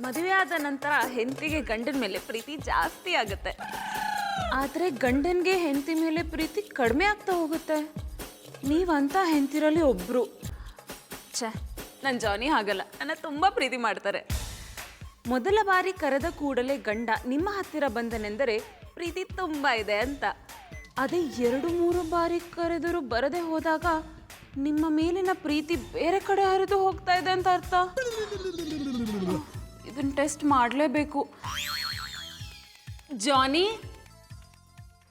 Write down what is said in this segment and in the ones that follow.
ಮದುವೆ ಆದ ನಂತರ ಹೆಂಡತಿಗೆ ಗಂಡನ ಮೇಲೆ ಪ್ರೀತಿ ಜಾಸ್ತಿ ಆಗುತ್ತೆ, ಆದರೆ ಗಂಡನಿಗೆ ಹೆಂಡತಿ ಮೇಲೆ ಪ್ರೀತಿ ಕಡಿಮೆ ಆಗ್ತಾ ಹೋಗುತ್ತೆ. ನೀವಂತ ಹೆಂಡತಿರಲ್ಲಿ ಒಬ್ರು. ಛೇ, ನನ್ನ ಜಾನಿ ಹಾಗಲ್ಲ, ನನ್ನ ತುಂಬ ಪ್ರೀತಿ ಮಾಡ್ತಾರೆ. ಮೊದಲ ಬಾರಿ ಕರೆದ ಕೂಡಲೇ ಗಂಡ ನಿಮ್ಮ ಹತ್ತಿರ ಬಂದನೆಂದರೆ ಪ್ರೀತಿ ತುಂಬ ಇದೆ ಅಂತ. ಅದೇ 2-3 ಬಾರಿ ಕರೆದರೂ ಬರದೆ ಹೋದಾಗ ನಿಮ್ಮ ಮೇಲಿನ ಪ್ರೀತಿ ಬೇರೆ ಕಡೆ ಹರಿದು ಹೋಗ್ತಾ ಇದೆ ಅಂತ ಅರ್ಥ. ಇದನ್ನ ಟೆಸ್ಟ್ ಮಾಡಲೇಬೇಕು. ಜಾನಿ,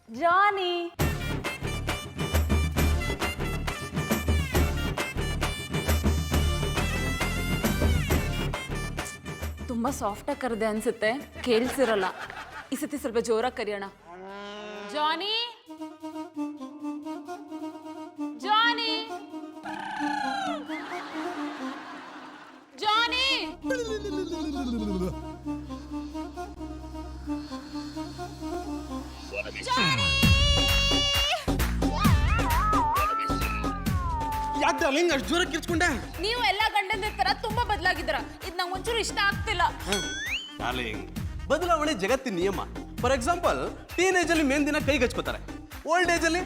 ಜಾನಿ, ತುಂಬ ಸಾಫ್ಟಾಗಿ ಕರೆದೆ ಅನ್ಸುತ್ತೆ, ಕೇಳಿಸಿರಲ್ಲ. ಈ ಸತಿ ಸ್ವಲ್ಪ ಜೋರಾಗಿ ಕರೆಯೋಣ. ಜಾನಿ, ಜಾನಿ, ಜಾನಿ. ಯಾಕೆ ಡಾರ್ಲಿಂಗ್ ಅಷ್ಟು ಜೋರಾಗಿ ಕಿರ್ಚ್ಕೊಂಡೆ? ನೀವು ಎಲ್ಲ ಗಂಡಂದ್ರ ತರ ತುಂಬಾ ಬದಲಾಗಿದ್ದೀರ. ಇದು ನಂಗೆ ಒಂಚೂರು ಇಷ್ಟ ಆಗ್ತಿಲ್ಲ. ಡಾರ್ಲಿಂಗ್, ಬದಲಾವಣೆ ಜಗತ್ತಿನ ನಿಯಮ. ಫಾರ್ ಎಕ್ಸಾಂಪಲ್, ಟೀನೇಜ್ ಅಲ್ಲಿ ಮೇನ್ ದಿನ ಕೈಗೆ ಹಚ್ಕೋತಾರೆ, ಓಲ್ಡ್ ಏಜ್ ಅಲ್ಲಿ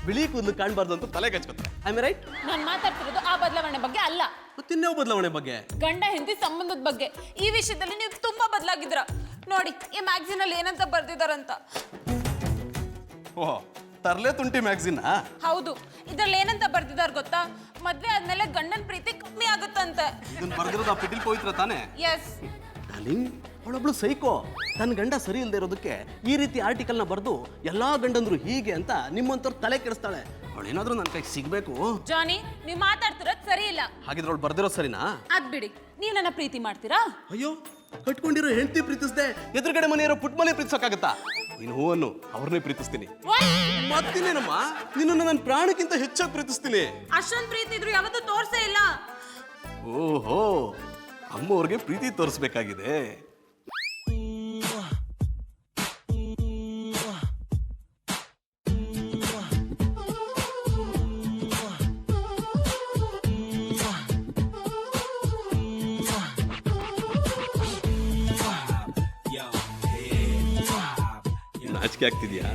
ಬಿಳಿ ಕೂದಲು ಕಾಣಬಾರ್ದು ಅಂತ ತಲೆಗೆ ಹಚ್ಕೋತಾರೆ. I mean right? ನಾನು ಮಾತಾಡ್ತಿರೋದು ಆ ಬದಲಾವಣೆ ಬಗ್ಗೆ ಅಲ್ಲ, ಮತ್ತಿನ್ಯಾವ ಬದಲಾವಣೆ ಬಗ್ಗೆ? ಗಂಡ ಹೆಂಡತಿ ಸಂಬಂಧದ ಬಗ್ಗೆ. ಈ ವಿಷಯದಲ್ಲಿ ನೀವು ತುಂಬಾ ಬದಲಾಗಿದ್ರ. ನೋಡಿ, ಈ ಮ್ಯಾಗಝೀನ್ ಅಲ್ಲಿ ಏನಂತ ಬರ್ದಿದಾರಂತ. ಓಹ್, ತರ್ಲೆ ತುಂಟಿ ಮ್ಯಾಗಝೀನ್? ಹೌದು. ಇದ್ರಲ್ಲಿ ಏನಂತ ಬರ್ದಿದಾರ ಗೊತ್ತಾ? ಮದ್ವೆ ಆದ್ಮೇಲೆ ಗಂಡನ ಪ್ರೀತಿ ಕಮ್ಮಿ ಆಗುತ್ತಂತೆ. ಇದನ್ನ ಬರ್ದಿರೋದು ಆ ಪಿಟೀಲ್ ಪವಿತ್ರ ತಾನೆ? ಎಸ್. ಡಾರ್ಲಿಂಗ್, ಅವಳೊಬ್ಳು ಸೈಕೋ. ತನ್ನ ಗಂಡ ಸರಿ ಇಲ್ಲದೆ ಇರೋದಕ್ಕೆ ಈ ರೀತಿ ಆರ್ಟಿಕಲ್ನ ಬರೆದು ಎಲ್ಲಾ ಗಂಡಂದ್ರು ಹೀಗೆ ಅಂತ ನಿಮ್ಮಂತವ್ರು ತಲೆ ಕೆಡಿಸ್ತಾಳೆ. ಅವಳೇನಾದ್ರೂ ನನ್ನ ಕೈಗೆ ಸಿಗ್ಬೇಕು. ಜಾನಿ, ನೀವು ಮಾತಾಡ್ತಿರೋದು ಸರಿ ಇಲ್ಲ. ಹಾಗಿದ್ರೆ ಅವಳು ಬರ್ದಿರೋ ಸರಿನಾ? ಅದ್ ಬಿಡಿ, ನೀವು ನನ್ನ ಪ್ರೀತಿ ಮಾಡ್ತೀರಾ? ಅಯ್ಯೋ, ಕಟ್ಕೊಂಡಿರೋ ಹೆಂಡತಿ ಪ್ರೀತಿಸ್ದೆ ಎದುರುಗಡೆ ಮನೆಯಿರೋ ಪುಟ್ಮನೆ ಪ್ರೀತಿಸೋಕ್ಕಾಗತ್ತಾ? ನೀನು ಹೂವನ್ನು ಅವ್ರನ್ನೇ ಪ್ರೀತಿಸ್ತೀನಿ. ಮತ್ತಿನೇನಮ್ಮ, ನಿನ್ನನ್ನು ನನ್ನ ಪ್ರಾಣಕ್ಕಿಂತ ಹೆಚ್ಚಾಗಿ ಪ್ರೀತಿಸ್ತೀನಿ. ಅಷ್ಟೊಂದು ಪ್ರೀತಿ ಇದ್ರು ಯಾವತ್ತೂ ತೋರ್ಸೇ ಇಲ್ಲ. ಓಹೋ, ಅಮ್ಮ ಅವ್ರಿಗೆ ಪ್ರೀತಿ ತೋರಿಸ್ಬೇಕಾಗಿದೆ. ನಾಚಿಕೆ ಆಗ್ತಿದ್ಯಾ?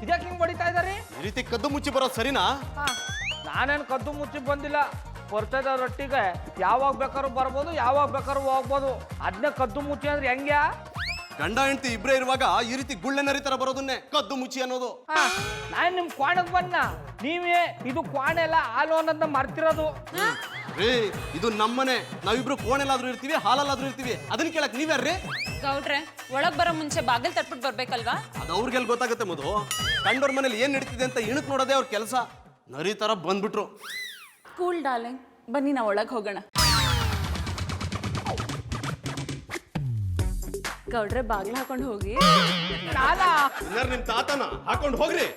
ಇದಕ್ಕೆ ಹಿಂಗ್ ಹೊಡಿತಾ ಇದಾರಿ? ಈ ರೀತಿ ಕದ್ದು ಮುಚ್ಚಿ ಬರೋದು ಸರಿನಾ? ನಾನೇನು ಕದ್ದು ಮುಚ್ಚಿ ಬಂದಿಲ್ಲ. ಪರಿಚಯದವರೊಟ್ಟಿಗೆ ಯಾವಾಗ ಬೇಕಾದ್ರೂ ಬರ್ಬೋದು, ಯಾವಾಗ ಬೇಕಾದ್ರೂ ಹೋಗ್ಬೋದು. ಅದನ್ನೇ ಕದ್ದು ಮುಚ್ಚಿ ಅಂದ್ರೆ ಹೆಂಗ್ಯಾ? ಗಂಡ ಹೆಂಡತಿ ಇಬ್ಬರೇ ಇರುವಾಗ ಈ ರೀತಿ ಗುಳ್ಳೆ ನರಿ ತರ ಬರೋದನ್ನೇ ಕದ್ದು ಮುಚ್ಚಿ ಅನ್ನೋದು. ನಾನು ನಿಮ್ ಕ್ವಾಣಕ್ ಬನ್ನ, ನೀವೇ ಇದು ಕ್ವಾಣೆ ಎಲ್ಲ ಹಾಲು ಅನ್ನೋದನ್ನ ಮರ್ತಿರೋದು. ರೇ, ಇದು ನಮ್ಮನೆ. ನಾವಿಬ್ರು ಕೋಣೆಲ್ಲಾದ್ರೂ ಇರ್ತೀವಿ, ಹಾಲಲ್ಲಾದ್ರೂ ಇರ್ತೀವಿ. ಅದನ್ನ ಕೇಳಕ್ ನೀವ್ಯಾರ್ರಿ? ಗೌಡ್ರೆ, ಒಳಗ್ ಬರೋ ಮುಂಚೆ ಬಾಗಿಲ್ ತಟ್ಬಿಟ್ಟು ಬರ್ಬೇಕಲ್ವಾ? ಅದು ಅವ್ರಿಗೆಲ್ಲ ಗೊತ್ತಾಗುತ್ತೆ. ಮಧು, ಕಂಡೋರ್ ಮನೇಲಿ ಏನ್ ನಡೀತಿದೆ ಅಂತ ಇಣಕ್ ನೋಡೋದೇ ಅವ್ರ ಕೆಲಸ. ನರಿ ತರ ಬಂದ್ಬಿಟ್ರು. ಕೂಲ್ ಡಾರ್ಲಿಂಗ್, ಬನ್ನಿ ನಾವು ಒಳಗೆ ಹೋಗೋಣ. ಗೌಡ್ರೆ, ಬಾಗ್ಲ ಹಾಕೊಂಡು ಹೋಗಿ. ನಿಮ್ ತಾತನ ಹಾಕೊಂಡು ಹೋಗ್ರಿ.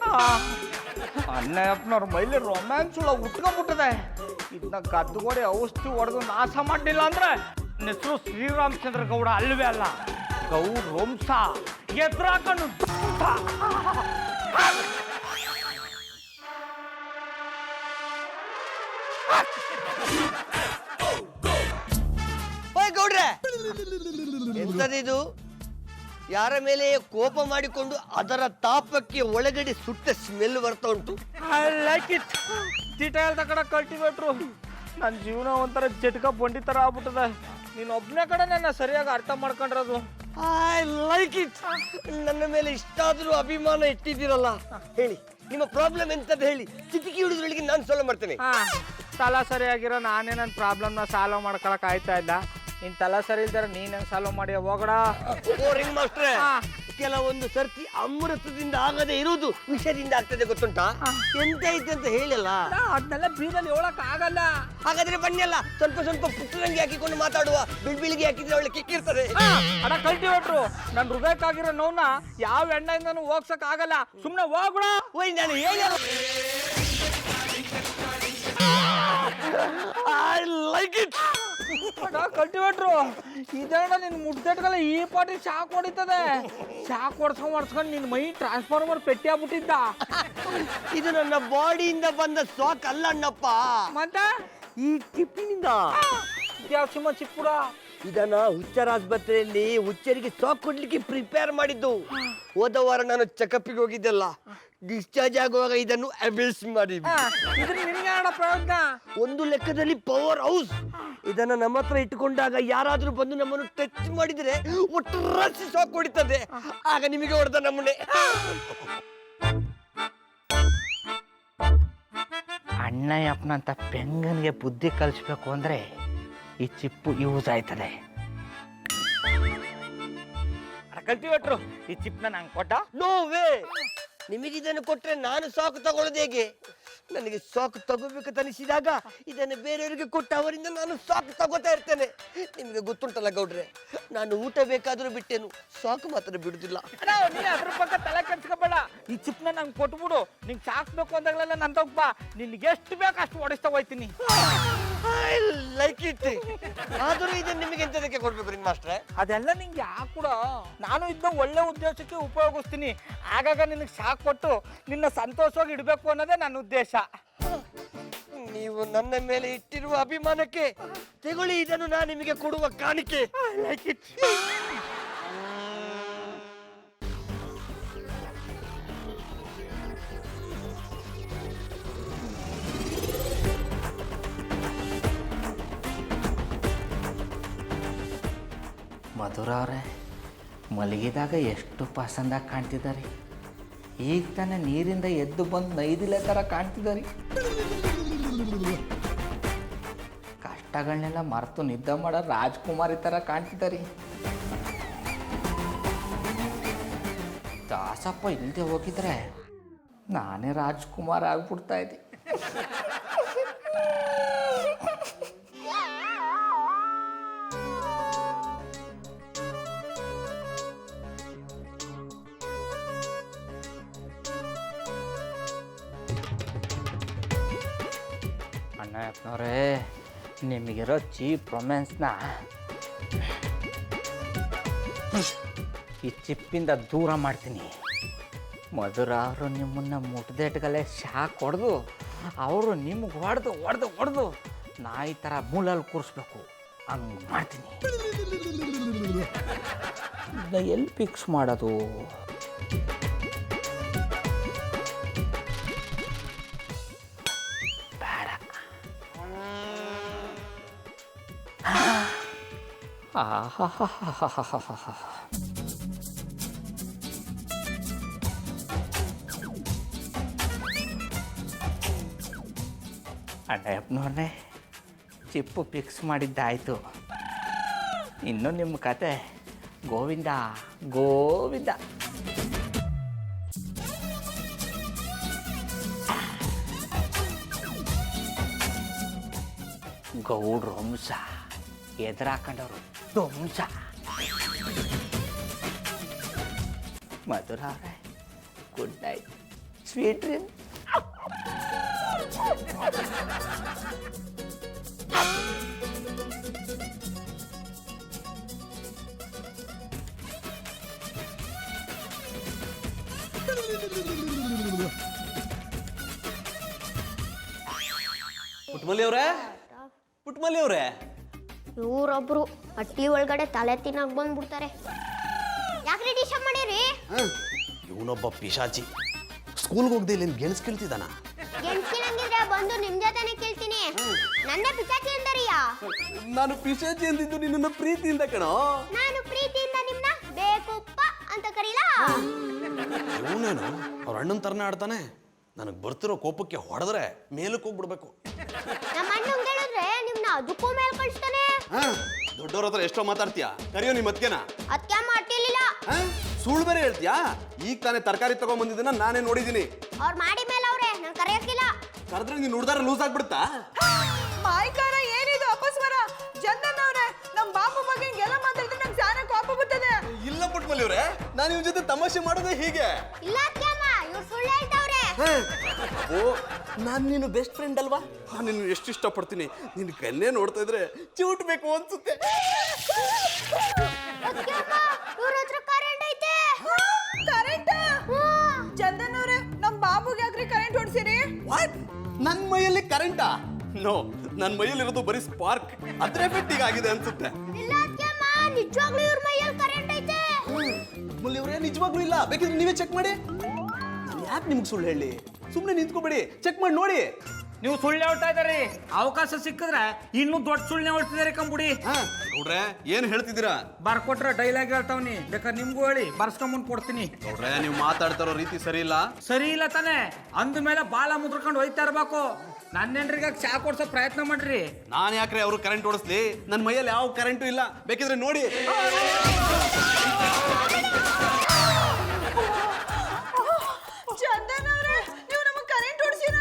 ಅಣ್ಣಪ್ಪನವ್ರ ಮೈಲಿ ರೊಮ್ಯಾನ್ಸ್ ಉಳ್ಳ ಉಟ್ಕೊಂಡ್ಬಿಟ್ಟದೆ. ಇದನ್ನ ಗದ್ದುಗೋಡೆ ಔಷಧಿ ಹೊಡೆದು ನಾಶ ಮಾಡಲಿಲ್ಲ ಅಂದ್ರೆ ಹೆಸರು ಶ್ರೀರಾಮಚಂದ್ರ ಗೌಡ ಅಲ್ವೇ ಅಲ್ಲ, ಗೌಡ್ ವಂಶ ಎದುರಾಕೊಂಡು. ಗೌಡ್ರೆ, ಎಂತದಿದು? ಯಾರ ಮೇಲೆ ಕೋಪ ಮಾಡಿಕೊಂಡು ಅದರ ತಾಪಕ್ಕೆ ಒಳಗಡೆ ಸುಟ್ಟ ಸ್ಮೆಲ್ ಬರ್ತಾ ಉಂಟು. ಚೀಟ ಹೇಳ್ದ ಕಡೆ ಕಲ್ಟಿವೇಟ್ರು. ನನ್ನ ಜೀವನ ಒಂಥರ ಜಟ್ಕ ಬಂಡಿ ಥರ ಆಗ್ಬಿಟ್ಟದೆ. ನೀನು ಒಬ್ಬನೇ ಕಡೆ ನನ್ನ ಸರಿಯಾಗಿ ಅರ್ಥ ಮಾಡ್ಕೊಂಡಿರೋದು. I like it. ನನ್ನ ಮೇಲೆ ಇಷ್ಟಾದ್ರೂ ಅಭಿಮಾನ ಇಟ್ಟಿದ್ದೀರಲ್ಲ. ಹೇಳಿ, ನಿಮ್ಮ ಪ್ರಾಬ್ಲಮ್ ಎಂತದ್ದು ಹೇಳಿ. ಚಿಟಿಕಿ ಹಿಡಿದ್ರೊಳಗೆ ನಾನು ಸಾಲ್ವ್ ಮಾಡ್ತೇನೆ. ತಲ ಸರಿಯಾಗಿರೋ ನಾನೇ ನನ್ನ ಪ್ರಾಬ್ಲಮ್ನ ಸಾಲ್ವ್ ಮಾಡ್ಕೊಳಕ್ ಆಯ್ತಾ ಇಲ್ಲ. ನಿನ್ ತಲ ಸರಿ ಇಲ್ದಾರ ನೀನ್ ಹೆಂಗ್ ಸಾಲ್ವ್ ಮಾಡಿ ಹೋಗಡ. ರಿಂಗ್ ಮಾಸ್ಟ್ರೆ, ಕೆಲವೊಂದು ಸರ್ತಿ ಅಮೃತದಿಂದ ಆಗದೆ ಇರುವುದು ವಿಷದಿಂದ ಆಗ್ತದೆ ಗೊತ್ತುಂಟಾ? ಎಂತ ಐತೆ ಅಂತ ಹೇಳಿಲ್ಲ. ಅದನ್ನೆಲ್ಲ ಬೀದಲ್ಲಿ ಹೇಳಕ್ ಆಗಲ್ಲ. ಹಾಗಾದ್ರೆ ಬನ್ನಿಯಲ್ಲ, ಸ್ವಲ್ಪ ಸ್ವಲ್ಪ ಪುಟ್ಟರಂಗಿ ಹಾಕಿಕೊಂಡು ಮಾತಾಡುವ. ಬಿಳಿಗೆ ಹಾಕಿದ್ರೆ ಒಳ್ಳೆ ಕಿಕ್ಕಿರ್ತದೆ. ಅಡ ಕಲ್ಟಿವೇಟ್ರು, ನನ್ನ ಹೃದಯಕ್ಕಾಗಿರೋ ನೋವ್ನ ಯಾವ ಎಣ್ಣೆಯಿಂದನೂ ಹೋಗ್ಸಕ್ ಆಗಲ್ಲ. ಸುಮ್ನೆ ಹೋಗ್ಬಿಡ. ಓಯ್ ನಾನು ಹೇಳಿ ಐ ಲೈಕ್ ಇಟ್. ಕಲ್ಟಿವೇಟ್ರು, ಇದನ್ನ ನಿನ್ ಮುಟ್ದೆಟ್ಗಲ್ಲ ಈ ಪಾಟಿ ಶಾಕ್ ಹೊಡಿತದೆ. ಶಾಕ್ ಹೊಡ್ಸ್ಕೊಂಡ್ ನಿನ್ ಮೈ ಟ್ರಾನ್ಸ್ಫಾರ್ಮರ್ ಪೆಟ್ಟಿ ಆಗ್ಬಿಟ್ಟಿದ್ದ. ಇದು ನನ್ನ ಬಾಡಿಯಿಂದ ಬಂದ ಸಾಕ್ ಅಲ್ಲ ಅಣ್ಣಪ್ಪ, ಮತ್ತೆ ಈ ಟಿಪ್ಪಿನಿಂದ. ಯಾವ ಸಿಂಹ ಚಿಕ್ಕುಡ ಇದನ್ನ ಹುಚ್ಚರ ಆಸ್ಪತ್ರೆಯಲ್ಲಿ ಹುಚ್ಚರಿಗೆ ಸಾಕ್ ಕೊಡ್ಲಿಕ್ಕೆ ಪ್ರಿಪೇರ್ ಮಾಡಿದ್ದು. ಹೋದ ವಾರ ನಾನು ಚೆಕಪ್ಗೆ ಹೋಗಿದ್ದೆಲ್ಲ, ಡಿಸ್ಚಾರ್ಜ್ ಆಗುವಾಗ ಇದನ್ನು ಅಬ್ಯೂಸ್ ಮಾಡಿದ್ವಿ. ಇದ್ರ ನಿನಗೆ ಪ್ರಯೋಜನ. ಒಂದು ಲೆಕ್ಕದಲ್ಲಿ ಪವರ್ ಹೌಸ್. ಇದನ್ನ ನಮ್ಮ ಹತ್ರ ಇಟ್ಟುಕೊಂಡಾಗ ಯಾರಾದ್ರೂ ಬಂದು ನಮ್ಮನ್ನು ಟಚ್ ಮಾಡಿದ್ರೆ ಒಟ್ಟು ರಸಿ ಸಾಕ್ ಹೊಡಿತದೆ. ಆಗ ನಿಮಗೆ ಹೊಡೆದ ನಮ್ಮನೆ. ಅಣ್ಣಯ್ಯಪ್ಪನಂತ ಪೆಂಗನ್ಗೆ ಬುದ್ಧಿ ಕಲಿಸ್ಬೇಕು ಅಂದ್ರೆ ಈ ಚಿಪ್ಪು ಯೂಸ್ ಆಯ್ತದೆ. ಕಲ್ಟಿವೇಟ್ರು, ಈ ಚಿಪ್ನ ನಂಗೆ ಕೊಟ್ಟ. No way. ನಿಮಗಿದನ್ನು ಕೊಟ್ರೆ ನಾನು ಸಾಕು ತಗೊಳ್ಳೋದು ಹೇಗೆ? ನನಗೆ ಸಾಕು ತಗೋಬೇಕು ತನಿಸಿದಾಗ ಇದನ್ನು ಬೇರೆಯವರಿಗೆ ಕೊಟ್ಟು ಅವರಿಂದ ನಾನು ಸಾಕು ತಗೋತಾ ಇರ್ತೇನೆ. ನಿಮಗೆ ಗೊತ್ತುಂಟಲ್ಲ ಗೌಡ್ರೆ, ನಾನು ಊಟ ಬೇಕಾದರೂ ಬಿಟ್ಟೇನು, ಸಾಕು ಮಾತ್ರ ಬಿಡುದಿಲ್ಲ. ನೀ ಅದ್ರ ಬಗ್ಗೆ ತಲೆ ಕೆಡ್ಸ್ಕೊಬೇಡ. ಈ ಚಿಪ್ನ ನಂಗೆ ಕೊಟ್ಬಿಡು. ನಿಂಗೆ ಸಾಕ್ಬೇಕು ಅಂದಾಗಲೆಲ್ಲ ನನ್ ತಗೋಬಾ. ನಿನ್ಗೆ ಎಷ್ಟು ಬೇಕು ಅಷ್ಟು ಓಡಿಸ್ತಾ ಹೋಯ್ತೀನಿ. I like it. ಆದರೂ ಇದನ್ನು ನಿಮಗೆ ಎಂತದಕ್ಕೆ ಕೊಡ್ಬೇಕು ರಿಂಗ್ ಮಾಸ್ಟ್ರೆ? ಅದೆಲ್ಲ ನಿಂಗೆ ಯಾಕೆ ಕೂಡ, ನಾನು ಇದನ್ನ ಒಳ್ಳೆ ಉದ್ದೇಶಕ್ಕೆ ಉಪಯೋಗಿಸ್ತೀನಿ. ಆಗಾಗ ನಿನಗೆ ಶಾಕ್ ಕೊಟ್ಟು ನಿನ್ನ ಸಂತೋಷವಾಗಿ ಇಡಬೇಕು ಅನ್ನೋದೇ ನನ್ನ ಉದ್ದೇಶ. ನೀವು ನನ್ನ ಮೇಲೆ ಇಟ್ಟಿರುವ ಅಭಿಮಾನಕ್ಕೆ ತಗೊಳ್ಳಿ, ಇದನ್ನು ನಾನು ನಿಮಗೆ ಕೊಡುವ ಕಾಣಿಕೆ. I like it. ಮಧುರ ಅವರೇ, ಮಲಗಿದಾಗ ಎಷ್ಟು ಪಸಂದಾಗಿ ಕಾಣ್ತಿದ್ದಾರೆ. ಈಗ ತಾನೇ ನೀರಿಂದ ಎದ್ದು ಬಂದು ನೈದಿಲೆ ಥರ ಕಾಣ್ತಿದ್ದಾರೆ. ಕಷ್ಟಗಳನ್ನೆಲ್ಲ ಮರೆತು ನಿದ್ದೆ ಮಾಡೋ ರಾಜ್ಕುಮಾರಿ ಥರ ಕಾಣ್ತಿದ್ದಾರೆ. ದಾಸಪ್ಪ ಇಲ್ಲದೆ ಹೋಗಿದ್ರೆ ನಾನೇ ರಾಜ್ಕುಮಾರ್ ಆಗ್ಬಿಡ್ತಾ ಇದ್ದೆ. ಅಣ್ಣಪ್ಪನವ್ರೇ, ನಿಮಗಿರೋ ಚೀಪ್ ರೊಮ್ಯಾನ್ಸ್ನ ಈ ಚಿಪ್ಪಿಂದ ದೂರ ಮಾಡ್ತೀನಿ. ಮಧುರ ಅವರು ನಿಮ್ಮನ್ನು ಮುಟ್ದೆಟ್ಗಲ್ಲೇ ಶಾಕ್ ಹೊಡೆದು ಅವರು ನಿಮ್ಗೆ ಹೊಡೆದು ನಾಯಿ ಥರ ಮೂಲಲ್ಲಿ ಕೂರಿಸ್ಬೇಕು, ಹಂಗೆ ಮಾಡ್ತೀನಿ. ಇದನ್ನ ಎಲ್ಲಿ ಫಿಕ್ಸ್ ಮಾಡೋದು? ಅಣ್ಣಯ್ಯಪ್ಪನವ್ರನ್ನೇ ಚಿಪ್ಪು ಫಿಕ್ಸ್ ಮಾಡಿದ್ದಾಯಿತು. ಇನ್ನು ನಿಮ್ಮ ಕತೆ ಗೋವಿಂದ ಗೋವಿಂದ. ಗೌಡ್ರ ವಂಶ ಎದುರಾಕೊಂಡವರು ಧ್ವಂಸ. ಮಧುರ ಅವರೇ, ಗುಡ್ ನೈಟ್, ಸ್ವೀಟ್ ಡ್ರೀಮ್. ಪುಟ್ಮಲ್ಲಿ ಅವರೇ, ಪುಟ್ಮಲ್ಲಿ ಅವರೇ, ಇವರೊಬ್ರು ಹಟ್ಟಿ ಒಳಗಡೆ ತಲೆ ತಿನ್ನಕ್ ಬಂದ್ಬಿಡ್ತಾರೆ. ಯಾಕ್ರಿ ಡಿಸ್ಟರ್ಬ್ ಮಾಡಿರಿ? ಇವನೊಬ್ಬ ಪಿಶಾಚಿ. ಸ್ಕೂಲ್ಗೆ ಹೋಗದೆ ಇಲ್ಲಿ ಗೆಣಸ್ ಕೇಳ್ತಿದ್ದಾನ. ಗೆಣಸಿನಂಗಿದ್ರೆ ಬಂದು ನಿಮ್ ಜೊತೆನೆ ಕೇಳ್ತೀನಿ. ನನ್ನ ಪಿಚಾಚಿ ಅಂದರಿಯಾ? ನಾನು ಪಿಶಾಚಿ ಅಂದಿದ್ದು ನಿನ್ನ ಪ್ರೀತಿಯಿಂದ ಕಣೋ. ನಾನು ಪ್ರೀತಿಯಿಂದ ನಿಮ್ನ ಬೇಕುಪ್ಪ ಅಂತ ಕರೀಲಾ? ಇವನೇನು ಅವ್ರ ಅಣ್ಣನ ತರನೇ ಆಡ್ತಾನೆ. ನನಗೆ ಬರ್ತಿರೋ ಕೋಪಕ್ಕೆ ಹೊಡೆದ್ರೆ ಮೇಲಕ್ಕೆ ಹೋಗ್ಬಿಡ್ಬೇಕು. ನಮ್ಮ ಅಣ್ಣಂಗೆ ಹೇಳಿದ್ರೆ ನಿಮ್ನ ಅದಕ್ಕೂ ಮೇಲ್ ಕಳಿಸ್ತಾನೆ. ದೊಡ್ಡವ್ರ ಹತ್ರ ಎಷ್ಟೋ ಮಾತಾಡ್ತೀಯ, ಕರಿಯೋ ನಿಮ್ಮ ಅತ್ಕೆನ. ಅತ್ಯ ಮಾಡ್ತಿರ್ಲಿಲ್ಲ. ಸುಳ್ಳು ಬೇರೆ ಹೇಳ್ತೀಯಾ? ಈಗ ತಾನೇ ತರಕಾರಿ ತಗೊಂಡ್ಬಂದಿದ್ದನ್ನ ನಾನೇ ನೋಡಿದ್ದೀನಿ. ಅವ್ರು ಮಾಡಿ ಮೇಲೆ ಅವ್ರೆ ನಂಗೆ ಕರೆಯೋಕಿಲ್ಲ. ಕರೆದ್ರೆ ನೀನು ನುಡ್ದಾರ ಲೂಸ್ ಆಗ್ಬಿಡುತ್ತಾ? ಮಾಯ್ಕಾರ ಏನಿದು ಅಪಸ್ವರ? ಚಂದನ್ ಅವ್ರೆ, ನಮ್ ಬಾಬು ಬಗ್ಗೆ ಹಿಂಗೆಲ್ಲ ಮಾತಾಡಿದ್ರೆ ನಂಗೆ ಸಾರ ಕೋಪ ಬರ್ತದೆ. ಇಲ್ಲ ಪುಟ್ಮಲಿ ಅವ್ರೆ, ನಾನು ಇವ್ರ ಜೊತೆ ತಮಾಷೆ ಮಾಡೋದೇ ಹೀಗೆ. ಇಲ್ಲ ಅತ್ಯಮ್ಮ, ಇವ್ರು ಸುಳ್ಳು ಹೇಳ್ತಾವ್ರೆ. ಓ, ನಾನು ನೀನು ಬೆಸ್ಟ್ ಫ್ರೆಂಡ್ ಅಲ್ವಾ? ನಾನು ನಿನ್ನ ಎಷ್ಟು ಇಷ್ಟಪಡ್ತೀನಿ. ನಿನ್ನ ಕನ್ನೇ ನೋಡ್ತಾ ಇದ್ರೆ ಚಿವುಟ್ಬೇಕು ಅನ್ಸುತ್ತೆ. ಅತ್ಯಮ್ಮ, ಇವ್ರ ಹತ್ರ ಕರೆಂಟ್ ಐತೆ. ಕರೆಂಟ್? ಚಂದನ್ ಅವ್ರೆ, ನಮ್ ಬಾಬುಗೆ ಯಾಕ್ರಿ ಕರೆಂಟ್ ಹೊಡ್ಸಿರಿ? ವಾಟ್? ನನ್ನ ಮೈಯಲ್ಲಿ ಕರೆಂಟಾ? ನೋ, ನನ್ನ ಮೈಯಲ್ಲಿರೋದು ಬರೀ ಸ್ಪಾರ್ಕ್. ಅದ್ರ ಎಫೆಕ್ಟ್ ಈಗ ಆಗಿದೆ ಅನ್ಸುತ್ತೆ. ಇಲ್ಲ ಅತ್ಯಮ್ಮ, ನಿಜವಾಗ್ಲೂ ಇವ್ರ ಮೈಯಲ್ಲಿ ಕರೆಂಟ್ ಐತೆ. ಪುಟ್ಮಲಿ ಅವರೇ, ನಿಜವಾಗ್ಲೂ ಇಲ್ಲ. ಬೇಕಿದ್ರೆ ನೀವೇ ಚೆಕ್ ಮಾಡಿ. ನಾನು ಯಾಕೆ ನಿಮ್ಗೆ ಸುಳ್ಳು ಹೇಳಿ? ಸುಮ್ಮನೆ ನಿಂತ್ಕೋಬೇಡಿ, ಚೆಕ್ ಮಾಡಿ ನೋಡಿ. ನೀವು ಸುಳ್ಳು ಹೇಳ್ತಾ ಇದ್ದೀರಿ. ಅವಕಾಶ ಸಿಕ್ಕಿದ್ರೆ ಇನ್ನೂ ದೊಡ್ಡ ಸುಳ್ಳು ಹೇಳ್ತಿದ್ದೀರಿ ಕಂಬುಡಿ. ನೋಡ್ರೆ, ಏನ್ ಹೇಳ್ತಿದ್ದೀರಾ? ಬರ್ಕೊಟ್ರೆ ಡೈಲಾಗ್ ಹೇಳ್ತಾವ್ನಿ. ಬೇಕಾದ್ರೆ ನಿಮ್ಗೂ ಹೇಳಿ ಬರ್ಸ್ಕೊಂಬಂದು ಕೊಡ್ತೀನಿ. ನೋಡ್ರೆ, ನೀವು ಮಾತಾಡ್ತಾ ಇರೋ ರೀತಿ ಸರಿ ಇಲ್ಲ. ಸರಿ ಇಲ್ಲ ತಾನೆ? ಅಂದ ಮೇಲೆ ಬಾಲ ಮುದ್ರಕೊಂಡು ಹೋಯ್ತಾ ಇರ್ಬೇಕು. ನನ್ನ ಹೆಂಡ್ರಿಗೆ ಚಾ ಕೊಡ್ಸೋ ಪ್ರಯತ್ನ ಮಾಡ್ರಿ. ನಾನು ಯಾಕ್ರೆ ಅವ್ರು ಕರೆಂಟ್ ಓಡಿಸ್ಲಿ? ನನ್ನ ಮೈಯಲ್ಲಿ ಯಾವ ಕರೆಂಟು ಇಲ್ಲ. ಬೇಕಿದ್ರೆ ನೋಡಿ. ಚಂದನ್ ಅವ್ರೆ, ನೀವು ನಮಗ್ ಕರೆಂಟ್ ಹೊಡ್ಸಿರ?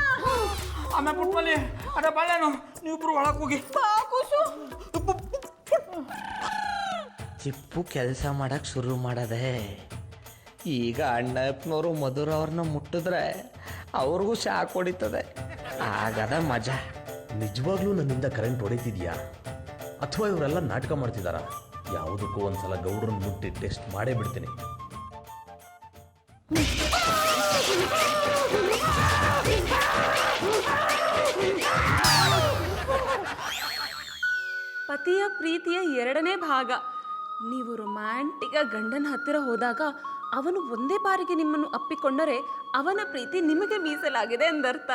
ಆಮೇಲೆ ಪುಟ್ಮಲ್ಲಿ ಅದೇ ಬಾಳೆನು ನೀವಿಬ್ರು ಒಳಗೆ ಹೋಗಿ. ಚಿಪ್ಪು ಕೆಲಸ ಮಾಡಕ್ಕೆ ಶುರು ಮಾಡದೆ. ಈಗ ಅಣ್ಣಪ್ಪನವರು ಮಧುರ ಅವ್ರನ್ನ ಮುಟ್ಟಿದ್ರೆ ಅವ್ರಿಗೂ ಶಾಕ್ ಹೊಡಿತದೆ. ಆಗದ ಮಜಾ. ನಿಜವಾಗ್ಲೂ ನನ್ನಿಂದ ಕರೆಂಟ್ ಹೊಡಿತಿದ್ಯಾ ಅಥವಾ ಇವರೆಲ್ಲ ನಾಟಕ ಮಾಡ್ತಿದಾರ? ಯಾವುದಕ್ಕೂ ಒಂದ್ಸಲ ಗೌಡ್ರನ್ನ ಮುಟ್ಟಿ ಟೆಸ್ಟ್ ಮಾಡೇ ಬಿಡ್ತೀನಿ. ಪತಿಯ ಪ್ರೀತಿಯ 2ನೇ ಭಾಗ. ನೀವು ರೊಮ್ಯಾಂಟಿಕ್ ಗಂಡನ ಹತ್ತಿರ ಹೋದಾಗ ಅವನು ಒಂದೇ ಬಾರಿಗೆ ನಿಮ್ಮನ್ನು ಅಪ್ಪಿಕೊಂಡರೆ ಅವನ ಪ್ರೀತಿ ನಿಮಗೆ ಮೀಸಲಾಗಿದೆ ಎಂದರ್ಥ.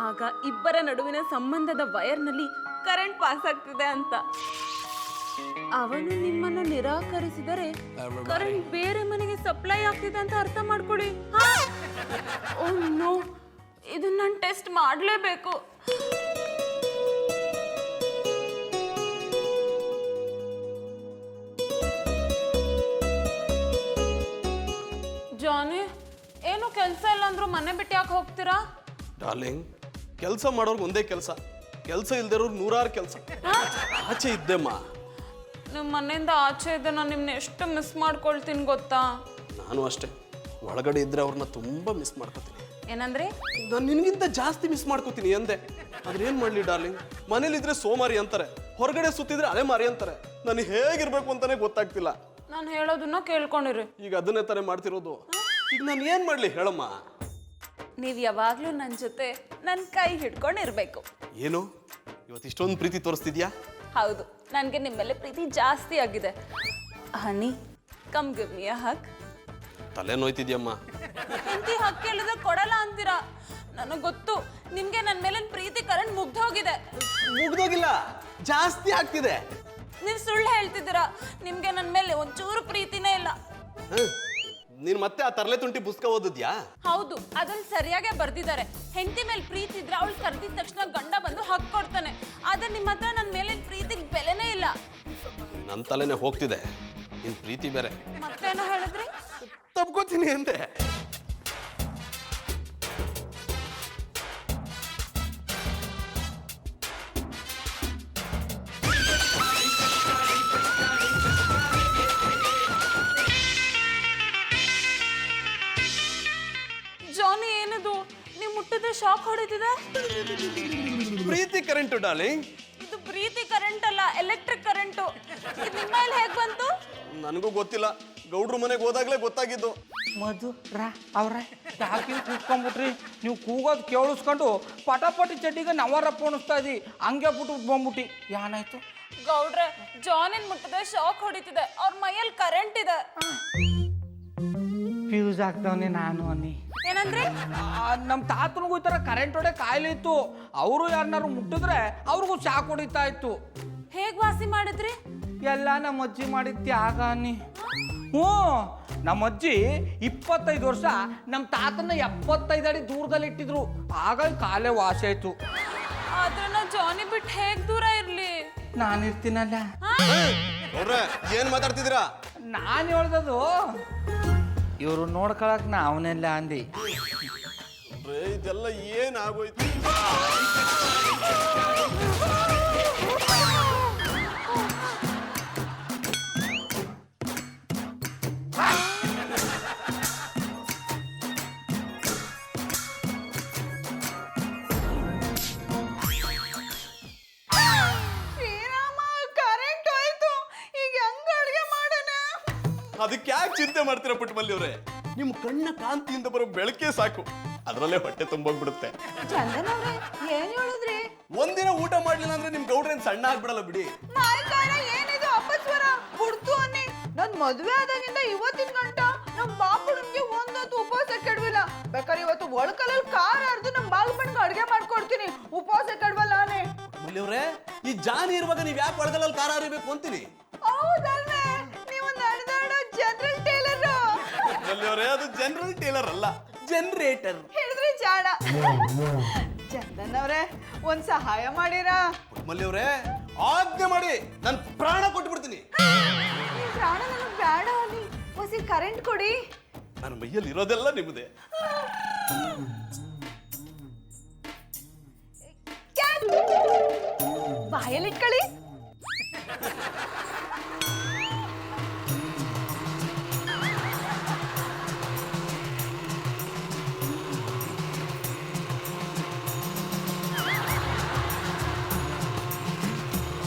ಆಗ ಇಬ್ಬರ ನಡುವಿನ ಸಂಬಂಧದ ವೈರ್ನಲ್ಲಿ ಕರೆಂಟ್ ಪಾಸ್ ಆಗ್ತಿದೆ ಅಂತ. ಅವನು ನಿಮ್ಮನ್ನು ನಿರಾಕರಿಸಿದರೆ ಕರೆಂಟ್ ಬೇರೆ ಮನೆಗೆ ಸಪ್ಲೈ ಆಗ್ತಿದೆ ಅಂತ ಅರ್ಥ ಮಾಡ್ಕೊಳ್ಳಿ. ಓ ನೋ, ಇದನ್ನ ನಾನು ಟೆಸ್ಟ್ ಮಾಡಲೇಬೇಕು. ಜಾನಿ, ಏನು ಕೆಲಸ ಇಲ್ಲ ಅಂದ್ರೂ ಮನೆ ಬಿಟ್ಟು ಯಾಕೆ ಹೋಗ್ತೀರಾ? ಡಾರ್ಲಿಂಗ್, ಕೆಲಸ ಮಾಡೋರ್ಗೆ ಒಂದೇ ಕೆಲಸ, ಕೆಲಸ ಇಲ್ದಿರೋರು 100 ಕೆಲಸ. ಆಚೆ ಇದ್ದೆಮ್ಮ. ನಿಮ್ಮ ಮನೆಯಿಂದ ಆಚೆ ಇದ್ದೆ ನಾನು ನಿಮ್ಮನ್ನ ಎಷ್ಟು ಮಿಸ್ ಮಾಡ್ಕೊಳ್ತೀನಿ ಗೊತ್ತಾ? ನಾನು ಅಷ್ಟೇ. ಒಳಗಡೆ ಇದ್ರೆ ಅವ್ರನ್ನ ತುಂಬಾ ಮಿಸ್ ಮಾಡ್ಕೋತೀನಿ. ಏನಂದ್ರೆ? ನಾನು ನಿನಗಿಂತ ಜಾಸ್ತಿ ಮಿಸ್ ಮಾಡ್ಕೋತೀನಿ ಅಂದೆ. ಆದ್ರೆ ಏನ್ ಮಾಡ್ಲಿ ಡಾರ್ಲಿಂಗ್, ಮನೇಲಿದ್ರೆ ಸೋಮಾರಿ ಅಂತಾರೆ, ಹೊರಗಡೆ ಸುತ್ತಿದ್ರೆ ಅಲೆಮಾರಿ ಅಂತಾರೆ. ನನಗೆ ಹೇಗಿರ್ಬೇಕು ಅಂತಾನೆ ಗೊತ್ತಾಗ್ತಿಲ್ಲ. ನಾನು ಹೇಳೋದನ್ನ ಕೇಳ್ಕೊಂಡಿರಿ. ಈಗ ಅದನ್ನೇ ತಾನೇ ಮಾಡ್ತಿರೋದು. ಈಗ ನಾನು ಏನ್ ಮಾಡ್ಲಿ ಹೇಳಮ್ಮ? ನೀವು ಯಾವಾಗ್ಲೂ ನನ್ನ ಜೊತೆ ನನ್ನ ಕೈ ಹಿಡ್ಕೊಂಡಿರ್ಬೇಕು. ಏನು ಇವತ್ತು ಇಷ್ಟೊಂದು ಪ್ರೀತಿ ತೋರಿಸ್ತಿದ್ಯಾ? ಹೌದು, ನನಗೆ ನಿಮ್ಮ ಮೇಲೆ ಪ್ರೀತಿ ಜಾಸ್ತಿ ಆಗಿದೆ. ಹನಿ, come give me a hug. ತಲೆ ನೋಯ್ತಿದ್ಯಮ್ಮ. ಹೆಂಡತಿ ಹಗ್ ಕೇಳಿದ್ರೆ ಕೊಡಲ್ಲ ಅಂತೀರಾ? ನನಗೆ ಗೊತ್ತು, ನಿಮ್ಗೆ ನನ್ನ ಮೇಲಿನ ಪ್ರೀತಿ ಕರೆಂಟ್ ಮುಗ್ದೋಗಿದೆ. ಮುಗ್ದೋಗಿಲ್ಲ, ಜಾಸ್ತಿ ಆಗ್ತಿದೆ. ನೀವು ಸುಳ್ಳು ಹೇಳ್ತಿದ್ದೀರಾ. ನಿಮ್ಗೆ ನನ್ನ ಮೇಲೆ ಒಂಚೂರು ಪ್ರೀತಿನೇ ಇಲ್ಲ. ನೀನ್ ಮತ್ತೆ ಆ ತರಲೆ ತುಂಟಿ ಪುಸ್ತಕ ಓದಿದ್ಯಾ? ಹೌದು, ಅದನ್ನ ಸರಿಯಾಗೇ ಬರ್ದಿದ್ದಾರೆ. ಹೆಂಡತಿ ಮೇಲೆ ಪ್ರೀತಿ ಇದ್ರೆ ಅವಳು ಕರೆದಿದ ತಕ್ಷಣ ಗಂಡ ಬಂದು ಹಗ್ ಕೊಡ್ತಾನೆ. ಆದ್ರೆ ನಿಮ್ಮ ಹತ್ರ ನನ್ನ ಮೇಲೆ ಪ್ರೀತಿಗೆ ಬೆಲೆನೇ ಇಲ್ಲ. ನನ್ನ ತಲೆನೇ ಹೋಗ್ತಿದೆ, ನಿನ್ ಪ್ರೀತಿ ಬೇರೆ. ಮತ್ತೇನೋ ಹೇಳಿದ್ರಿ? ತಪ್ಕೋತೀನಿ ಅಂದೆ. ಜಾನಿ, ಏನದು? ನೀವು ಮುಟ್ಟಿದ್ರೆ ಶಾಕ್ ಹೊಡಿತಿದೆ. ಪ್ರೀತಿ ಕರೆಂಟು ಡಾರ್ಲಿಂಗ್. ಇದು ಪ್ರೀತಿ ಕರೆಂಟ್ ಅಲ್ಲ, ಎಲೆಕ್ಟ್ರಿಕ್ ಕರೆಂಟು. ಇದು ನಿಮ್ಮ ಮೇಲೆ ಹೇಗೆ ಬಂತು? ನನಗೂ ಗೊತ್ತಿಲ್ಲ, ಗೌಡ್ರ ಮನೆಗೆ ಹೋದಾಗ್ಲೇ ಗೊತ್ತಾಗಿದ್ದು. ಮಧುರ ಅವ್ರೆ, ಯಾಕೆ ಕೂತ್ಕೊಂಡ್ಬಿಟ್ರಿ? ನೀವು ಕೂಗೋದು ಕೇಳಿಸ್ಕೊಂಡು ಪಟಾಪಟಿ ಚಡ್ಡಿಗೆ ನವರ ಪೋಣಿಸ್ತಾ ಇದ್ದಿ. ಹಂಗೆ ಬಿಟ್ಟು ಬಂದ್ಬಿಟ್ಟು ಏನಾಯ್ತು? ಗೌಡ್ರೆ, ಜಾನಿನ್ ಮುಟ್ಟಿದ್ರೆ ಶಾಕ್ ಹೊಡಿತಿದೆ. ಅವ್ರ ಮೈಯಲ್ಲಿ ಕರೆಂಟ್ ಇದೆ. ಫ್ಯೂಸ್ ಆಗ್ತಾವನೆ ನಾನು ಅನ್ನಿ. ಏನಂದ್ರೆ? ನಮ್ಮ ತಾತನಿಗೂ ಈ ಥರ ಕರೆಂಟ್ ಹೊಡೆ ಕಾಯಿಲೆ ಇತ್ತು. ಅವರು ಯಾರನ್ನಾರು ಮುಟ್ಟಿದ್ರೆ ಅವ್ರಿಗೂ ಶಾಕ್ ಹೊಡಿತಾ ಇತ್ತು. ಹೇಗ್ ವಾಸಿ ಮಾಡಿದ್ರಿ? ಎಲ್ಲ ನಮ್ಮ ಅಜ್ಜಿ ಮಾಡಿದ ತ್ಯಾಗ ಅನ್ನಿ. ಹ್ಞೂ, ನಮ್ಮ ಅಜ್ಜಿ 25 ವರ್ಷ ನಮ್ಮ ತಾತನ 75 ಅಡಿ ದೂರದಲ್ಲಿ ಇಟ್ಟಿದ್ರು. ಆಗ ಕಾಲೇ ವಾಸಿ ಆಯ್ತು. ಆದ್ರೆ ನಾ ಜಾನಿ ಬಿಟ್ಟು ಹೇಗ್ ದೂರ ಇರ್ಲಿ? ನಾನಿರ್ತೀನಲ್ಲ. ಏನ್ ಮಾತಾಡ್ತಿದ್ದೀರಾ? ನಾನು ಹೇಳ್ದದು ಇವರು ನೋಡ್ಕೊಳಕ್ ನಾ ಅವನೆಲ್ಲ ಅಂದಿ. ಇದೆಲ್ಲ ಏನಾಗೋಯ್ತು? ಕರೆಂಟ್ ಹೋಯ್ತು, ಈಗ ಹೆಂಗ್ ಅಡ್ಗೆ ಮಾಡೋಣ? ಅದಕ್ಕೆ ಯಾಕೆ ಚಿಂತೆ ಮಾಡ್ತೀರಾ ಪುಟ್ಟಮಲ್ಲಿ ಅವರೇ? ನಿಮ್ಮ ಕಣ್ಣ ಕಾಂತಿಯಿಂದ ಬರೋ ಬೆಳಕೆ ಸಾಕು, ಅದರಲ್ಲೇ ಹೊಟ್ಟೆ ತುಂಬೋಗ್ಬಿಡುತ್ತೆ. ಚಂದನ್ ಅವ್ರೆ ಏನ್ ಹೇಳಿದ್ರಿ? ಒಂದಿನ ಊಟ ಮಾಡ್ಲಿಲ್ಲ ಅಂದ್ರೆ ನಿಮ್ ಗೌಡ್ರೇನ್ ಸಣ್ಣ ಆಗ್ಬಿಡಲ್ಲ ಬಿಡಿ. ಮಾರಿಕಾಯನ ಏನಿದು ಅಪಸ್ವರ ಹುಡ್ತು ಅನ್ನಿ. ನನ್ ಮದ್ವೆ ಆದಾಗಿಂದ ಇವತ್ತಿನ ಗಂಟ ನಮ್ ಬಾಪುಡನ್ಗೆ ಒಂದೊತ್ತು ಉಪವಾಸ ಕೆಡವಿಲ್ಲ. ಬೇಕಾದ್ರೆ ಇವತ್ತು ಒಳಕಲಲ್ಲಿ ಕಾರ್ ಹರಿದು ನಮ್ ಬಾಗಪ್ಪನಿಗೆ ಅಡ್ಗೆ ಮಾಡ್ಕೊಡ್ತೀನಿ, ಉಪವಾಸ ಕೆಡವಲ್ಲ ನಾನೇ. ಅವ್ರೆ ಈ ಜಾನಿ ಇರುವಾಗ ನೀವ್ ಯಾಕೆ ಒಳಗಲಲ್ಲಿ ಕಾರ ಹರಿಬೇಕು ಅಂತೀನಿ? ಹೌದಲ್ವೇ, ನೀವು ನಡೆದಾಡೋ ಜನರಲ್ ಟೇಲರ್. ಅವರೇ ಅದು ಜನರಲ್ ಟೇಲರ್ ಅಲ್ಲ, ಜನರೇಟರ್. ಹೇಳಿದ್ರಿ ಜಾಣ. ಚಂದನ್ ಅವ್ರೆ ಒಂದ್ ಸಹಾಯ ಮಾಡಿರಾ? ಪುಟ್ಟಮಲ್ಲಿ ಅವರೇ ಆಜ್ಞೆ ಮಾಡಿ, ನಾನು ಪ್ರಾಣ ಕೊಟ್ಬಿಡ್ತೀನಿ. ನಿಮ್ ಪ್ರಾಣ ನನಗ್ ಬೇಡ ಅಲ್ಲಿ, ಹೊಸಿ ಕರೆಂಟ್ ಕೊಡಿ. ನನ್ನ ಮೈಯಲ್ಲಿ ಇರೋದೆಲ್ಲ ನಿಮ್ಮದೇ. ಬಾಯಲ್ಲಿಟ್ಕೊಳ್ಳಿ.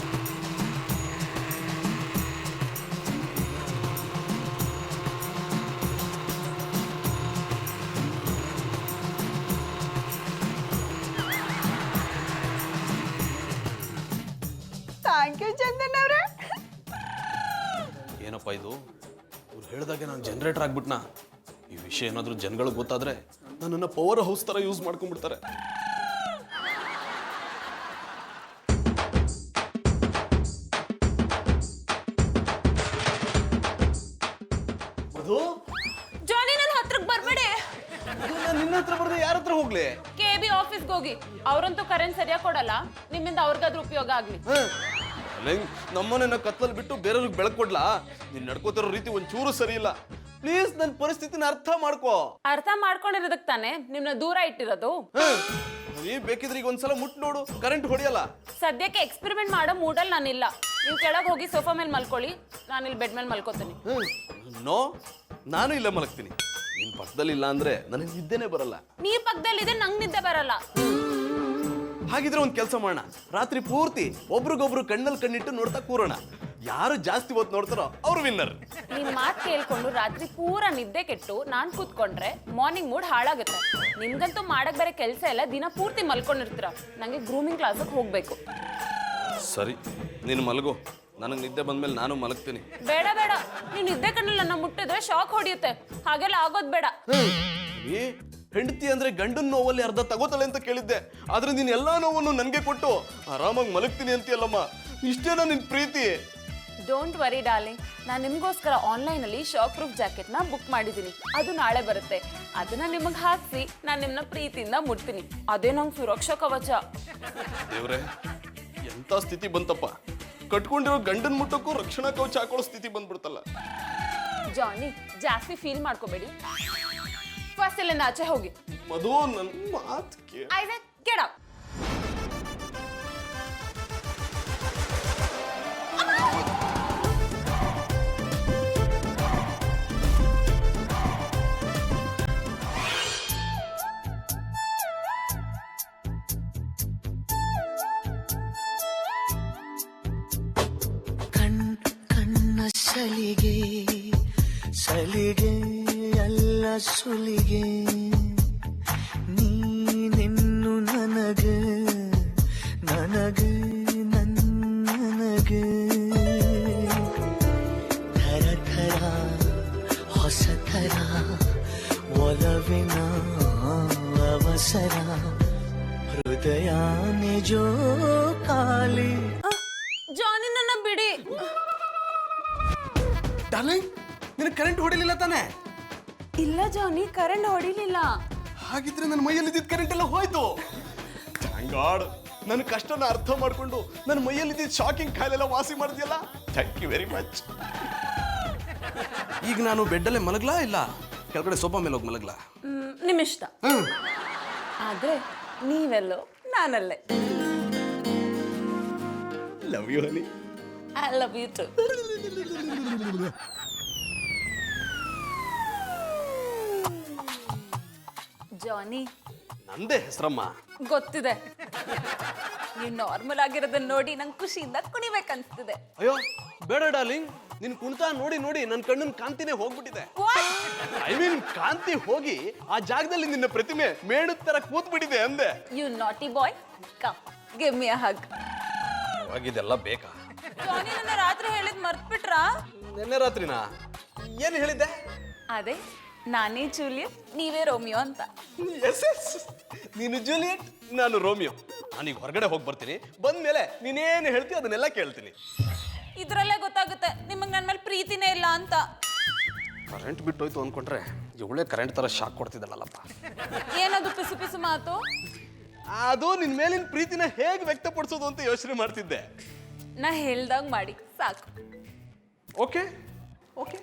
ಥ್ಯಾಂಕ್ ಯು ಚಂದನ್ ಅವ್ರೆ. ಏನಪ್ಪ ಇದು, ಇವ್ರು ಹೇಳಿದಾಗೆ ನಾನು ಜನರೇಟರ್ ಆಗ್ಬಿಟ್ನಾ? ಈ ವಿಷಯ ಏನಾದರೂ ಜನಗಳಿಗೆ ಗೊತ್ತಾದ್ರೆ ನನ್ನನ್ನು ಪವರ್ ಹೌಸ್ ತರ ಯೂಸ್ ಮಾಡ್ಕೊಂಡ್ಬಿಡ್ತಾರೆ. ಮಧು, ಜಾನಿ ನನ್ನ ಹತ್ರಕ್ಕೆ ಬರ್ಬೇಡಿ. ನಾನು ನಿನ್ನ ಹತ್ರ ಬರ್ದೆ ಯಾರ ಹತ್ರ ಹೋಗ್ಲಿ? KB ಆಫೀಸ್ಗೆ ಹೋಗಿ, ಅವರಂತೂ ಕರೆಂಟ್ ಸರಿಯಾಗಿ ಕೊಡಲ್ಲ. ನಿಮ್ಮಿಂದ ಅವ್ರಿಗಾದ್ರೂ ಉಪಯೋಗ ಆಗ್ಲಿ. ನಮ್ಮನ್ನ ಕತ್ತಲ್ಲಿ ಬಿಟ್ಟು ಬೇರೆಯವ್ರಿಗೆ ಬೆಳಕು ಕೊಡ್ಲಾ? ನೀನ್ ನಡ್ಕೋತಿರೋ ರೀತಿ ಒಂಚೂರು ಸರಿ ಇಲ್ಲ. ಪ್ಲೀಸ್ ನನ್ನ ಪರಿಸ್ಥಿತಿನ ಅರ್ಥ ಮಾಡ್ಕೋ. ಅರ್ಥ ಮಾಡ್ಕೊಂಡಿರೋದಕ್ಕೆ ತಾನೆ ನಿಮ್ನ ದೂರ ಇಟ್ಟಿರೋದು. ನೀ ಬೇಕಿದ್ರೆ ಈಗ ಒಂದ್ಸಲ ಮುಟ್ ನೋಡು, ಕರೆಂಟ್ ಹೊಡಿಯಲ್ಲ. ಸದ್ಯಕ್ಕೆ ಎಕ್ಸ್ಪೆರಿಮೆಂಟ್ ಮಾಡೋ ಮೂಡಲ್ಲಿ ನಾನಿಲ್ಲ. ನೀವು ಕೆಳಗೆ ಹೋಗಿ ಸೋಫಾ ಮೇಲೆ ಮಲ್ಕೊಳ್ಳಿ, ನಾನು ಇಲ್ಲಿ ಬೆಡ್ ಮೇಲೆ ಮಲ್ಕೋತೀನಿ. ನೋ, ನಾನು ಇಲ್ಲೇ ಮಲಗ್ತೀನಿ. ನಿನ್ ಪಕ್ಕದಲ್ಲಿ ಇಲ್ಲ ಅಂದ್ರೆ ನನಗೆ ನಿದ್ದೆನೆ ಬರಲ್ಲ. ನೀವ್ ಪಕ್ಕದಲ್ಲಿದೆ, ನಂಗೆ ನಿದ್ದೆ ಬರಲ್ಲ. ಹಾಗಿದ್ರೆ ಒಂದ್ ಕೆಲಸ ಮಾಡೋಣ, ರಾತ್ರಿ ಪೂರ್ತಿ ಒಬ್ರಿಗೊಬ್ರು ಕಣ್ಣಲ್ಲಿ ಕಣ್ಣಿಟ್ಟು ನೋಡ್ತಾ ಕೂರೋಣ. ಯಾರು ಜಾಸ್ತಿ ಹೊತ್ತು ನೋಡ್ತಾರೋ ಅವ್ರು ವಿನ್ನರ್. ನಿಮ್ ಮಾತು ಕೇಳ್ಕೊಂಡು ರಾತ್ರಿ ಪೂರ ನಿದ್ದೆ ಕೆಟ್ಟು ನಾನ್ ಕೂತ್ಕೊಂಡ್ರೆ ಮಾರ್ನಿಂಗ್ ಮೂಡ್ ಹಾಳಾಗುತ್ತೆ. ನಿಮ್ಗಂತೂ ಮಾಡಕ್ ಬೇರೆ ಕೆಲಸ ಇಲ್ಲ, ದಿನ ಪೂರ್ತಿ ಮಲ್ಕೊಂಡಿರ್ತೀರ. ನಂಗೆ ಗ್ರೂಮಿಂಗ್ ಕ್ಲಾಸಿಗೆ ಹೋಗ್ಬೇಕು. ಸರಿ, ನೀನು ಮಲಗು. ನನಗೆ ನಿದ್ದೆ ಬಂದ್ಮೇಲೆ ನಾನು ಮಲಗ್ತೀನಿ. ಬೇಡ ಬೇಡ, ನೀನ್ ನಿದ್ದೆ ಕಣ್ಣಲ್ಲಿ ನನ್ನ ಮುಟ್ಟಿದ್ರೆ ಶಾಕ್ ಹೊಡಿಯುತ್ತೆ. ಹಾಗೆಲ್ಲ ಆಗೋದ್ ಬೇಡ. ಹೆಂಡತಿ ಅಂದ್ರೆ ಗಂಡನ ನೋವಲ್ಲಿ ಅರ್ಧ ತಗೋತಾಳೆ ಅಂತ ಕೇಳಿದ್ದೆ, ಆದ್ರೆ ನೀನ್ ಎಲ್ಲಾ ನೋವನ್ನು ನನ್ಗೆ ಕೊಟ್ಟು ಆರಾಮಾಗಿ ಮಲಗ್ತೀನಿ ಅಂತೀಯಲ್ಲಮ್ಮ. ಇಷ್ಟೇನಾ ನಿನ್ ಪ್ರೀತಿ? ಡೋಂಟ್ ವರಿ ಡಾರ್ಲಿಂಗ್, ನಾನು ನಿಮಗೋಸ್ಕರ ಆನ್ಲೈನಲ್ಲಿ ಶಾಕ್ ಪ್ರೂಫ್ ಜಾಕೆಟ್ನ ಬುಕ್ ಮಾಡಿದ್ದೀನಿ. ಅದು ನಾಳೆ ಬರುತ್ತೆ. ಅದನ್ನ ನಿಮಗೆ ಹಾಕಿಸಿ ನಾನು ನಿಮ್ಮನ್ನ ಪ್ರೀತಿಯಿಂದ ಮುಟ್ತೀನಿ. ಅದೇ ನಂಗೆ ಸುರಕ್ಷಾ ಕವಚ. ದೇವ್ರೆ, ಎಂತ ಸ್ಥಿತಿ ಬಂತಪ್ಪ. ಕಟ್ಕೊಂಡಿರೋ ಗಂಡನ್ ಮುಟ್ಟಕ್ಕೂ ರಕ್ಷಣಾ ಕವಚ ಹಾಕೊಳ್ಳೋ ಸ್ಥಿತಿ ಬಂದ್ಬಿಡ್ತಲ್ಲ. ಜಾನಿ, ಜಾಸ್ತಿ ಫೀಲ್ ಮಾಡ್ಕೋಬೇಡಿ. ಫಸ್ಟ್ ಇಲ್ಲಿಂದ ಆಚೆ ಹೋಗಿ. ಮಧು, ನನ್ನ ಮಾತು ಕೇಳು. Isaac, get out. ಕಣ್ಣ ಸಲಿಗೆ ಸಲಿಗೆ ಎಲ್ಲ ಸುಲಿಗೆ ನೀನೆನ್ನು ನನಗೆ ನನಗೆ ನನಗೆ ಥರ ಥರ ಹೊಸ ಥರ ಒಲವಿನ ಅವಸರ ಹೃದಯ ನಿಜೋ ಕಾಲಿ. ಜಾನಿ, ನನ್ನ ಬಿಡಿ. ಡಾರ್ಲಿಂಗ್, ನಿನಗೆ ಕರೆಂಟ್ ಹೊಡಿಲಿಲ್ಲ ತಾನೆ? ಇಲ್ಲ ಜಾನಿ, ಕರೆಂಟ್ ಹೊಡಿಲಿಲ್ಲ. ಹಾಗಿದ್ರೆ ನನ್ನ ಮೈಯಲ್ಲಿ ಇದ್ದಿದ್ದ ಕರೆಂಟ್ ಎಲ್ಲ ಹೋಯ್ತು. Thank god. ನನ್ನ ಕಷ್ಟನ ಅರ್ಥ ಮಾಡ್ಕೊಂಡು ನನ್ನ ಮೈಯಲ್ಲಿ ಇದ್ದಿದ್ದ ಶಾಕಿಂಗ್ ಕಾಯಿಲೆಲ್ಲ ವಾಸಿ ಮಾಡಿದ್ಯಲ್ಲ. Thank you very much. ಈಗ ನಾನು ಬೆಡ್ಡಲ್ಲೇ ಮಲಗ್ಲಾ ಇಲ್ಲ? ಕೆಳಗಡೆ ಸೋಫಾ ಮೇಲೆ ಹೋಗಿ ಮಲಗ್ಲಾ? ನಿಮ್ಮಿಷ್ಟ. ಆದ್ರೆ ನೀವೆಲ್ಲೋ ನಾನಲ್ಲೇ. Love you honey. I love you too. Johnny, ನಂದೇ ಹೆಸರಮ್ಮ. ಗೊತ್ತಿದೆ. ನೀವು ನಾರ್ಮಲ್ ಆಗಿರೋದನ್ನ ನೋಡಿ ನಂಗೆ ಖುಷಿಯಿಂದ ಕುಣಿಬೇಕನ್ಸ್ತಿದೆ. ಅಯ್ಯೋ ಬೇಡ ಡಾರ್ಲಿಂಗ್, ನಿನ್ ಕುಣಿತ ನೋಡಿ ನೋಡಿ ನನ್ನ ಕಣ್ಣಿನ ಕಾಂತಿನೇ ಹೋಗ್ಬಿಟ್ಟಿದೆ. ಐ ಮೀನ್ ಕಾಂತಿ ಹೋಗಿ ಆ ಜಾಗದಲ್ಲಿ ನಿನ್ನ ಪ್ರತಿಮೆ ಮೇಣದ ತರ ಕೂತ್ಬಿಟ್ಟಿದೆ ಅಂದೆ. You naughty boy, come give me a hug. ಇದೆಲ್ಲ ಬೇಕಾ? ಜಾನಿ ನನ್ನ ರಾತ್ರಿ ಹೇಳಿದ್ ಮರ್ತ್ಬಿಟ್ರಾ? ನಿನ್ನೆ ರಾತ್ರಿನಾ? ಏನು ಹೇಳಿದ್ದೆ? ಅದೇ ನಾನೇ ಜೂಲಿಯಟ್, ನೀವೇ ರೋಮಿಯೋ ಅಂತ. ಎಸ್ ಎಸ್, ನೀನು ಜೂಲಿಯಟ್, ನಾನು ರೋಮಿಯೋ. ನಾನೀಗ ಹೊರಗಡೆ ಹೋಗಿ ಬರ್ತೀನಿ. ಬಂದ್ಮೇಲೆ ನೀನೇನು ಹೇಳ್ತೀವಿ ಅದನ್ನೆಲ್ಲ ಕೇಳ್ತೀನಿ. ಇದ್ರಲ್ಲೇ ಗೊತ್ತಾಗುತ್ತೆ ನಿಮಗೆ ನನ್ನ ಮೇಲೆ ಪ್ರೀತಿನೇ ಇಲ್ಲ ಅಂತ. ಕರೆಂಟ್ ಬಿಟ್ಟೋಯ್ತು ಅಂದ್ಕೊಂಡ್ರೆ ಇವಳೇ ಕರೆಂಟ್ ತರ ಶಾಕ್ ಕೊಡ್ತಿದ್ದಳಲ್ಲಪ್ಪ. ಏನದು ಪಿಸು ಪಿಸು ಮಾತು? ಅದು ನಿನ್ ಮೇಲಿನ ಪ್ರೀತಿನ ಹೇಗೆ ವ್ಯಕ್ತಪಡಿಸೋದು ಅಂತ ಯೋಚನೆ ಮಾಡ್ತಿದ್ದೆ. ನಾ ಹೇಳ್ದಾಗ ಮಾಡಿ ಸಾಕು. Okay okay